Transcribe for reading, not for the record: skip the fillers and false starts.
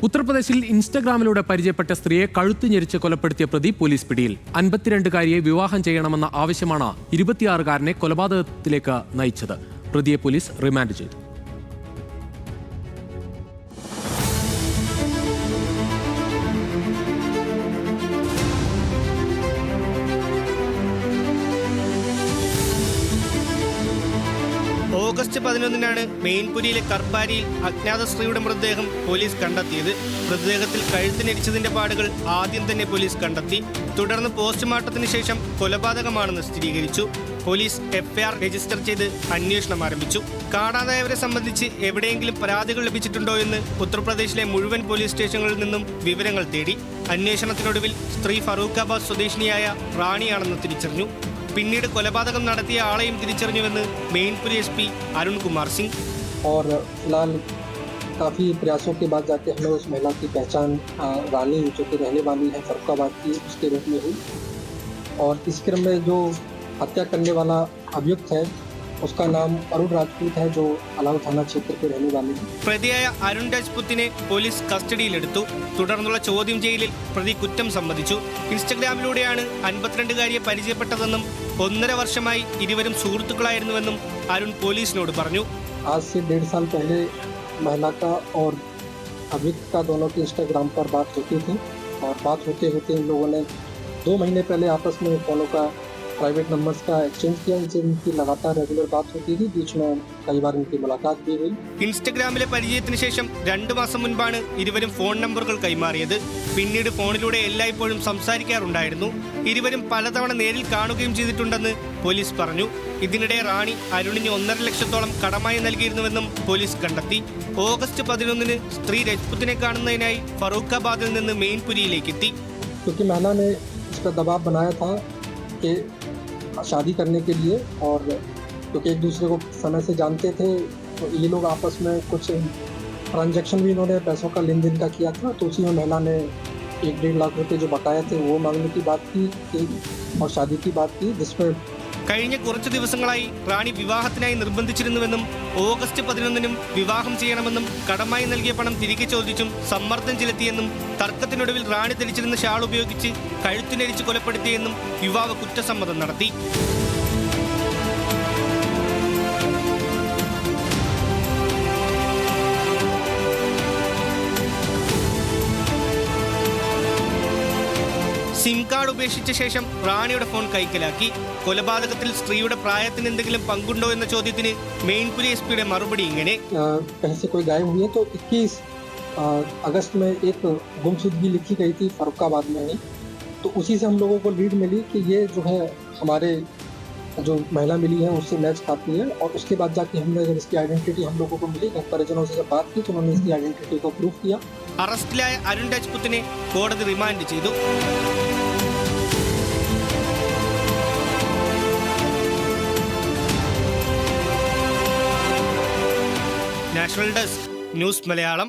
ഉത്തർപ്രദേശിൽ ഇൻസ്റ്റഗ്രാമിലൂടെ പരിചയപ്പെട്ട സ്ത്രീയെ കഴുത്ത് ഞെരിച്ച് കൊലപ്പെടുത്തിയ പ്രതി പോലീസ് പിടിയിൽ. 52-കാരിയെ വിവാഹം ചെയ്യണമെന്ന ആവശ്യമാണ് 26-കാരനെ കൊലപാതകത്തിലേക്ക് നയിച്ചത്. പ്രതിയെ പോലീസ് റിമാൻഡ് ചെയ്തു. ഓഗസ്റ്റ് 11-നാണ് മെയിൻപുരിയിലെ കർപ്പാരിയിൽ അജ്ഞാത സ്ത്രീയുടെ മൃതദേഹം പോലീസ് കണ്ടെത്തിയത്. മൃതദേഹത്തിൽ കഴുത്തിനരിച്ചതിന്റെ പാടുകൾ ആദ്യം തന്നെ പോലീസ് കണ്ടെത്തി. തുടർന്ന് പോസ്റ്റ്മോർട്ടത്തിന് ശേഷം കൊലപാതകമാണെന്ന് സ്ഥിരീകരിച്ചു. പോലീസ് എഫ്ഐആർ രജിസ്റ്റർ ചെയ്ത് അന്വേഷണം ആരംഭിച്ചു. കാണാതായവരെ സംബന്ധിച്ച് എവിടെയെങ്കിലും പരാതികൾ ലഭിച്ചിട്ടുണ്ടോ എന്ന് ഉത്തർപ്രദേശിലെ മുഴുവൻ പോലീസ് സ്റ്റേഷനുകളിൽ നിന്നും വിവരങ്ങൾ തേടി. അന്വേഷണത്തിനൊടുവിൽ സ്ത്രീ ഫറൂഖാബാദ് സ്വദേശിനിയായ റാണിയാണെന്ന് തിരിച്ചറിഞ്ഞു. പിന്നീട് കൊലപാതകം നടത്തിയ ആളെയും തിരിച്ചറിഞ്ഞുവെന്ന് മെയിൻപുരി SP अरुण कुमार सिंह। और फिलहाल काफ़ी प्रयासों के बाद जाके हमें उस महिला की पहचान रानी जो कि रहने वाली है फरुखाबाद की उसके रूप में हुई। और इस क्रम में जो हत्या करने वाला अभियुक्त है उसका नाम अरुण राजपूत है, जो अलाव थाना क्षेत्र के रहने वाले हैं। പ്രതിയായ അരുൺ രാജ്പുത്തിനെ പോലീസ് കസ്റ്റഡിയിലെടുത്തു. തുടർന്നുള്ള ചോദ്യം ചെയ്യലിൽ പ്രതി കുറ്റം സമ്മതിച്ചു. ഇൻസ്റ്റഗ്രാമിലൂടെയാണ് 52-കാരിയെ പരിചയപ്പെട്ടതെന്നും 1.5 വർഷമായി ഇരുവരും സുഹൃത്തുക്കളായിരുന്നുവെന്നും അരുൺ പോലീസിനോട് പറഞ്ഞു. आज से 1.5 साल पहले महिला का और अभियुक्त का दोनों की इंस्टाग्राम पर बात होती थी और बात होते होते इन लोगों ने 2 महीने पहले आपस में फोनों का प्राइवेट नंबर्स का एक्सचेंज किया। इनसे इनकी लगातार रेगुलर बात होती थी, बीच में कई बार इनकी मुलाकात भी हुई। ഇൻസ്റ്റഗ്രാമിലെ പരിചയത്തിന് ശേഷം 2 മാസം മുൻപാണ് ഇരുവരും ഫോൺ നമ്പറുകൾ കൈമാറിയത്. പിന്നീട് ഫോണിലൂടെ എല്ലായ്പ്പോഴും സംസാരിക്കാറുണ്ടായിരുന്നു. ഇരുവരും പലതവണ നേരിൽ കാണുകയും ചെയ്തിട്ടുണ്ടെന്ന് പോലീസ് പറഞ്ഞു. ഇതിനിടെ റാണി അരുണിന് 1.5 ലക്ഷത്തോളം കടമായി നൽകിയിരുന്നുവെന്നും പോലീസ് കണ്ടെത്തി. ഓഗസ്റ്റ് 11-ന് സ്ത്രീ രജ്പുത്തിനെ കാണുന്നതിനായി ഫറൂഖാബാദിൽ നിന്ന് മെയിൻപുരിയിലേക്ക് എത്തി. क्योंकि महिला ने इस पर दबाव बनाया था कि शादी करने के लिए, और क्योंकि एक दूसरे को समय से जानते थे तो ये लोग आपस में कुछ ट्रांजैक्शन भी इन्होंने पैसों का लेन देन का किया था। तो उसी में महिला ने 1-1.5 लाख रुपए जो बकाया थे वो मांगने की बात की और शादी की बात की, जिसमें കഴിഞ്ഞ കുറച്ചു ദിവസങ്ങളായി റാണി വിവാഹത്തിനായി നിർബന്ധിച്ചിരുന്നുവെന്നും ഓഗസ്റ്റ് 11-നും വിവാഹം ചെയ്യണമെന്നും കടമായി നൽകിയ പണം തിരികെ ചോദിച്ചും സമ്മർദ്ദം ചെലുത്തിയെന്നും തർക്കത്തിനൊടുവിൽ റാണി ധരിച്ചിരുന്ന ഷാൾ ഉപയോഗിച്ച് കഴുത്തിനരിച്ച് കൊലപ്പെടുത്തിയെന്നും യുവാവ് കുറ്റസമ്മതം നടത്തി. സിം കാർഡ് ഉപേക്ഷിച്ച ശേഷം റാണിയുടെ ഫോൺ കൈക്കലാക്കി. കൊലപാതകത്തിൽ സ്ത്രീയുടെ പ്രായത്തിന് എന്തെങ്കിലും പങ്കുണ്ടോ എന്ന ചോദ്യത്തിന് മെയിൻപുരി SP-യുടെ മറുപടി ഇങ്ങനെ. तो 21 अगस्त में एक गुमशुदगी लिखी गई थी फरुखाबाद में ही, तो उसी से हम लोगों को लीड मिली कि ये जो है हमारे जो महिला मिली है उससे मैच खाती है। और उसके बाद जाके हमने जब इसकी आइडेंटिटी हम लोगों को मिली, घर परिजनों से जब बात की तो उन्होंने इसकी आइडेंटिटी को प्रूव किया। അറസ്റ്റിലായ അരുൺ രാജ്പുത്തിനെ കോടതി റിമാൻഡ് ചെയ്തു. National desk news Malayalam.